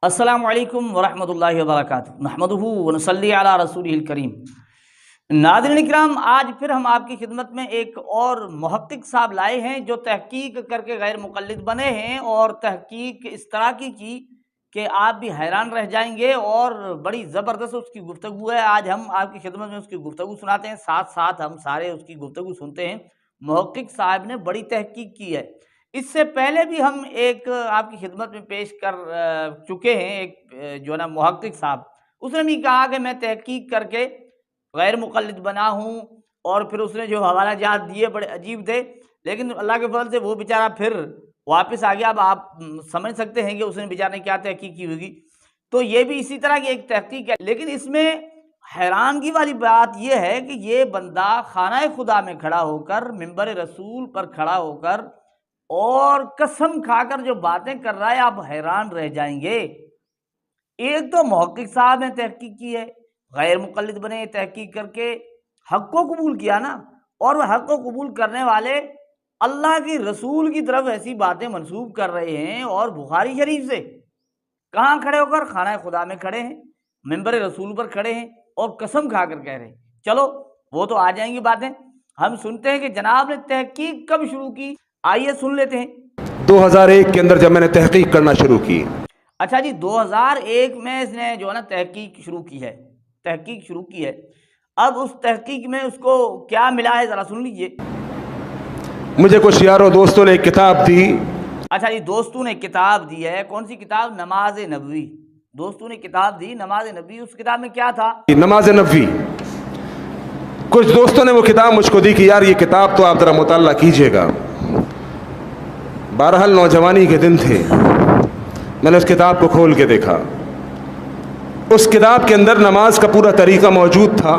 السلام علیکم ورحمۃ اللہ وبرکاتہ، نحمدہ ونصلی علی رسولہ الکریم۔ ناظرین کرام، آج پھر ہم آپ کی خدمت میں ایک اور محقق صاحب لائے ہیں جو تحقیق کر کے غیر مقلد بنے ہیں، اور تحقیق اس طرح کی کہ آپ بھی حیران رہ جائیں گے، اور بڑی زبردست اس کی گفتگو ہے۔ آج ہم آپ کی خدمت میں اس کی گفتگو سناتے ہیں، ساتھ ساتھ ہم سارے اس کی گفتگو سنتے ہیں۔ محقق صاحب نے بڑی تحقیق کی ہے۔ اس سے پہلے بھی ہم ایک آپ کی خدمت میں پیش کر چکے ہیں، ایک جو ہے نا محقق صاحب، اس نے بھی کہا کہ میں تحقیق کر کے غیر مقلد بنا ہوں، اور پھر اس نے جو حوالہ جات دیے بڑے عجیب تھے، لیکن اللہ کے فضل سے وہ بیچارہ پھر واپس آ گیا۔ اب آپ سمجھ سکتے ہیں کہ اس نے بیچارے نے کیا تحقیق کی ہوگی۔ تو یہ بھی اسی طرح کی ایک تحقیق ہے، لیکن اس میں حیرانگی والی بات یہ ہے کہ یہ بندہ خانہ خدا میں کھڑا ہو کر، منبر رسول پر کھڑا ہو کر، اور قسم کھا کر جو باتیں کر رہا ہے، آپ حیران رہ جائیں گے۔ ایک تو محقق صاحب نے تحقیق کی ہے، غیر مقلد بنے، تحقیق کر کے حق کو قبول کیا نا، اور وہ حق کو قبول کرنے والے اللہ کی رسول کی طرف ایسی باتیں منسوب کر رہے ہیں، اور بخاری شریف سے کہاں کھڑے ہو کر؟ خانہ خدا میں کھڑے ہیں، منبر رسول پر کھڑے ہیں، اور قسم کھا کر کہہ رہے ہیں۔ چلو وہ تو آ جائیں گی باتیں، ہم سنتے ہیں کہ جناب نے تحقیق کب شروع کی۔ آئیے سن لیتے ہیں۔ 2001 کے اندر جب میں نے تحقیق کرنا شروع کی۔ اچھا جی، 2001 میں اس نے جو ہے نا تحقیق شروع کی ہے، تحقیق شروع کی ہے۔ اب اس تحقیق میں اس کو کیا ملا ہے، ذرا سن لیجئے۔ مجھے کچھ یاروں دوستوں نے ایک کتاب دی۔ اچھا جی، دوستوں نے کتاب دی ہے۔ کون سی کتاب؟ نماز نبوی۔ دوستوں نے کتاب دی، نماز نبوی۔ اس کتاب میں کیا تھا؟ نماز نبوی۔ کچھ دوستوں نے وہ کتاب مجھ کو دی کہ یار یہ کتاب تو آپ ذرا مطالعہ کیجئے گا۔ بہرحال نوجوانی کے دن تھے، میں نے اس کتاب کو کھول کے دیکھا۔ اس کتاب کے اندر نماز کا پورا طریقہ موجود تھا۔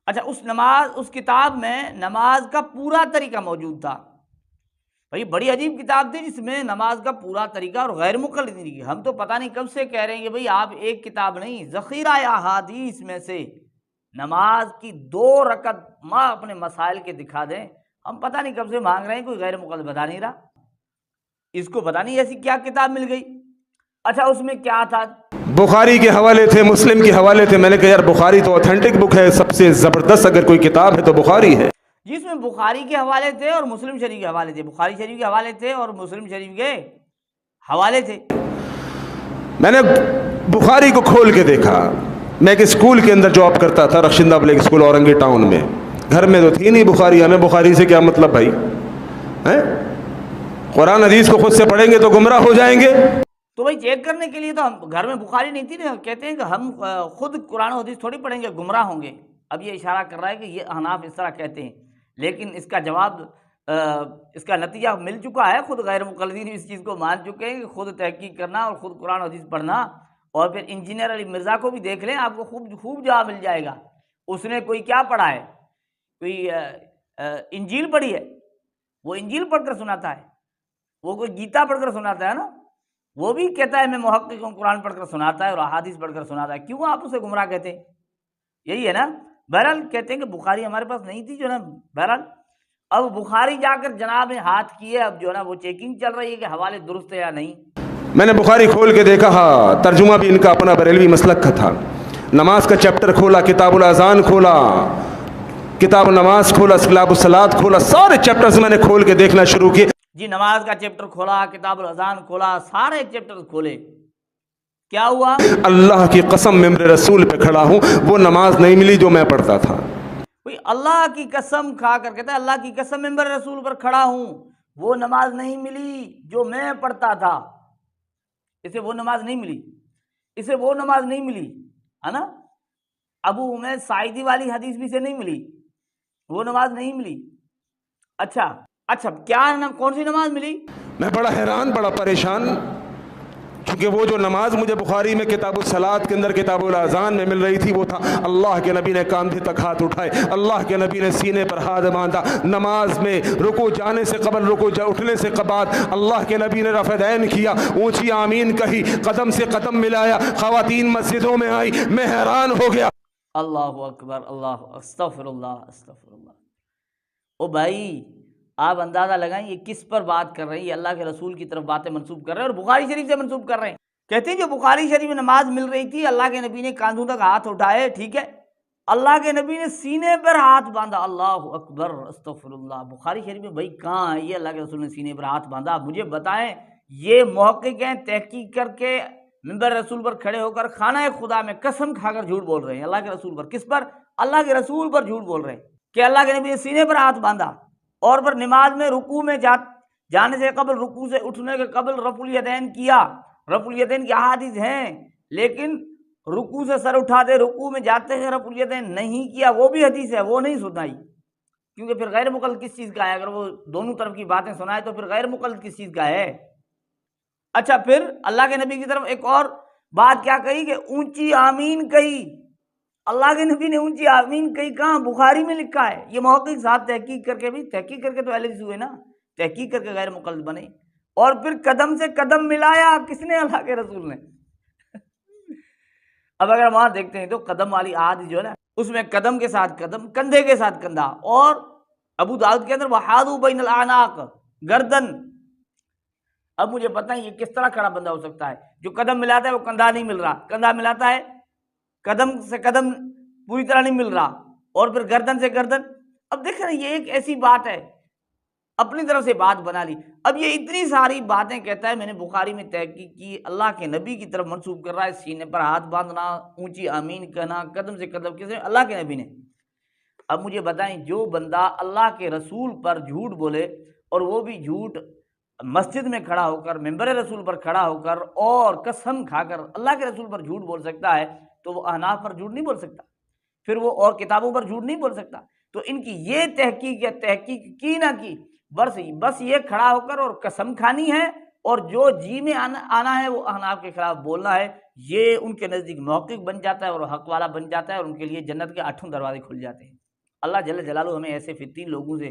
اچھا، اس کتاب میں نماز کا پورا طریقہ موجود تھا۔ بھائی بڑی عجیب کتاب تھی جس میں نماز کا پورا طریقہ اور غیر مقلد کی۔ ہم تو پتہ نہیں کب سے کہہ رہے ہیں کہ بھائی آپ ایک کتاب نہیں، ذخیرہ احادیث میں سے نماز کی 2 رکعت ماں اپنے مسائل کے دکھا دیں۔ ہم پتہ نہیں کب سے مانگ رہے ہیں، کوئی غیر مقلد بتا نہیں رہا۔ اس کو پتہ نہیں ایسی کیا کتاب مل گئی۔ اچھا، اس میں کیا تھا؟ بخاری کے حوالے تھے، مسلم کے حوالے تھے۔ میں نے کہا یار بخاری تو اوتھینٹک بک ہے، سب سے زبردست اگر کوئی کتاب ہے تو بخاری ہے۔ جس میں بخاری کے حوالے تھے اور مسلم شریف کے حوالے تھے، بخاری شریف کے حوالے تھے اور مسلم شریف کے حوالے تھے۔ میں نے بخاری کو کھول کے دیکھا۔ میں ایک اسکول کے اندر جاب کرتا تھا، Rakhshanda public school Orangi town میں۔ گھر میں تو تھی نہیں بخاری، ہمیں بخاری سے کیا مطلب بھائی؟ قرآن حدیث کو خود سے پڑھیں گے تو گمراہ ہو جائیں گے۔ تو بھائی چیک کرنے کے لیے تو ہم گھر میں بخاری نہیں تھی نا، کہتے ہیں کہ ہم خود قرآن و حدیث تھوڑی پڑھیں گے، گمراہ ہوں گے۔ اب یہ اشارہ کر رہا ہے کہ یہ احناف اس طرح کہتے ہیں، لیکن اس کا جواب، اس کا نتیجہ مل چکا ہے۔ خود غیر مقلدین اس چیز کو مان چکے ہیں کہ خود تحقیق کرنا اور خود قرآن و حدیث پڑھنا۔ اور پھر انجینئر علی مرزا کو بھی دیکھ لیں، آپ کو خوب جواب مل جائے گا۔ اس نے کوئی کیا پڑھا ہے؟ کوئی انجیل پڑھی ہے؟ وہ انجیل پڑھ کر سناتا ہے، وہ کوئی گیتا پڑھ کر سناتا ہے نا، وہ بھی کہتا ہے میں محقق ہوں، قرآن پڑھ کر سناتا ہے اور احادیث پڑھ کر سناتا ہے۔ کیوں آپ اسے گمراہ کہتے ہیں؟ یہی ہے نا۔ بہرحال کہتے ہیں کہ بخاری ہمارے پاس نہیں تھی جو نا۔ بہرحال اب بخاری جا کر جناب نے ہاتھ کیے، اب جو ہے نا وہ چیکنگ چل رہی ہے کہ حوالے درست ہے یا نہیں۔ میں نے بخاری کھول کے دیکھا، ہاں ترجمہ بھی ان کا اپنا بریلوی مسلک کا تھا۔ نماز کا چیپٹر کھولا، کتاب الاذان کھولا، کتاب نماز کھولا، کتاب الصلاۃ کھولا، سارے چیپٹرز میں نے کھول کے دیکھنا شروع کیے۔ جی، نماز کا چیپٹر کھولا، کتاب الاذان کھولا، سارے چیپٹر کھولے۔ کیا ہوا؟ اللہ کی قسم ممبر رسول پہ کھڑا ہوں، وہ نماز نہیں ملی جو میں پڑھتا تھا۔ اللہ کی قسم کھا کر کہتا ہے اللہ کی قسم ممبر رسول پر کھڑا ہوں، وہ نماز نہیں ملی جو میں پڑھتا تھا۔ اسے وہ نماز نہیں ملی، اسے وہ نماز نہیں ملی، ہے نا۔ ابو حمید ساعدی والی حدیث بھی سے نہیں ملی، وہ نماز نہیں ملی۔ اچھا کیا کون سی نماز ملی؟ میں بڑا حیران، بڑا پریشان، کیونکہ وہ جو نماز مجھے بخاری میں کتاب الصلاۃ کے اندر کتاب الاذان میں مل رہی تھی وہ تھا اللہ کے نبی نے کاندھے تک ہاتھ اٹھائے، اللہ کے نبی نے سینے پر ہاتھ باندھا، نماز میں رکوع جانے سے قبل، رکوع اٹھنے سے بعد اللہ کے نبی نے رفع دین کیا، اونچی آمین کہی، قدم سے قدم ملایا، خواتین مسجدوں میں آئی، میں حیران ہو گیا۔ اللہ اکبر، اللہ، استغفر اللہ، استغفر اللہ۔ او بھائی، آپ اندازہ لگائیں یہ کس پر بات کر رہے ہیں؟ یہ اللہ کے رسول کی طرف باتیں منسوب کر رہے ہیں اور بخاری شریف سے منسوب کر رہے ہیں۔ کہتے ہیں جو بخاری شریف میں نماز مل رہی تھی، اللہ کے نبی نے کاندھوں تک ہاتھ اٹھائے، ٹھیک ہے، اللہ کے نبی نے سینے پر ہاتھ باندھا، اللہ اکبر استغفر اللہ۔ بخاری شریف میں بھائی کہاں ہے یہ اللہ کے رسول نے سینے پر ہاتھ باندھا؟ مجھے بتائیں، یہ محقق ہیں، تحقیق کر کے منبر رسول پر کھڑے ہو کر خانہ خدا میں قسم کھا کر جھوٹ بول رہے ہیں اللہ کے رسول پر۔ کس پر؟ اللہ کے رسول پر جھوٹ بول رہے ہیں کہ اللہ کے نبی نے سینے پر ہاتھ باندھا، اور پھر نماز میں رکوع میں جانے سے قبل، رکوع سے اٹھنے کے قبل رفع الیدین کیا۔ رفع الیدین کی احادیث ہیں، لیکن رکوع سے سر اٹھا دے، رکوع میں جاتے ہیں رفع الیدین نہیں کیا، وہ بھی حدیث ہے، وہ نہیں سنائی، کیونکہ پھر غیر مقلد کس چیز کا ہے؟ اگر وہ دونوں طرف کی باتیں سنائے تو پھر غیر مقلد کس چیز کا ہے؟ اچھا، پھر اللہ کے نبی کی طرف ایک اور بات کیا کہی کہ اونچی آمین کہی۔ اللہ کے نبی نے اونچی آمین کہی کہاں؟ بخاری میں لکھا ہے۔ یہ محقق صاحب تحقیق کر کے، بھی تحقیق کر کے تو اہل حدیث ہوئے نا، تحقیق کر کے غیر مقلد بنے۔ اور پھر قدم سے قدم ملایا، کس نے؟ اللہ کے رسول نے۔ اب اگر وہاں دیکھتے ہیں تو قدم والی آدھ جو ہے نا، اس میں قدم کے ساتھ قدم، کندھے کے ساتھ کندھا، اور ابو داؤد کے اندر وحاذو بین الاعناق، گردن۔ اب مجھے بتائیں یہ کس طرح کھڑا بندہ ہو سکتا ہے؟ جو قدم ملاتا ہے وہ کندھا نہیں مل رہا، کندھا ملاتا ہے قدم سے قدم پوری طرح نہیں مل رہا، اور پھر گردن سے گردن۔ اب دیکھ رہے ہیں یہ ایک ایسی بات ہے، اپنی طرف سے بات بنا لی۔ اب یہ اتنی ساری باتیں کہتا ہے میں نے بخاری میں تحقیق کی، اللہ کے نبی کی طرف منسوب کر رہا ہے، سینے پر ہاتھ باندھنا، اونچی آمین کہنا، قدم سے قدم، کس نے؟ اللہ کے نبی نے۔ اب مجھے بتائیں جو بندہ اللہ کے رسول پر جھوٹ بولے، اور وہ بھی جھوٹ مسجد میں کھڑا ہو کر، منبر رسول پر کھڑا ہو کر، اور قسم کھا کر اللہ کے رسول پر جھوٹ بول سکتا ہے، تو وہ احناف پر جھوٹ نہیں بول سکتا، پھر وہ اور کتابوں پر جھوٹ نہیں بول سکتا۔ تو ان کی یہ تحقیق یا تحقیق کی نہ کی، بس یہ کھڑا ہو کر اور قسم کھانی ہے، اور جو جی میں آنا ہے وہ احناف کے خلاف بولنا ہے، یہ ان کے نزدیک محقق بن جاتا ہے اور حق والا بن جاتا ہے، اور ان کے لیے جنت کے 8 دروازے کھل جاتے ہیں۔ اللہ جل جلالہ ہمیں ایسے فتین لوگوں سے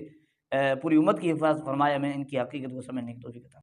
پوری امت کی حفاظت فرمائے، ہمیں ان کی حقیقت کو سمجھنے کی توفیق عطا فرمائے۔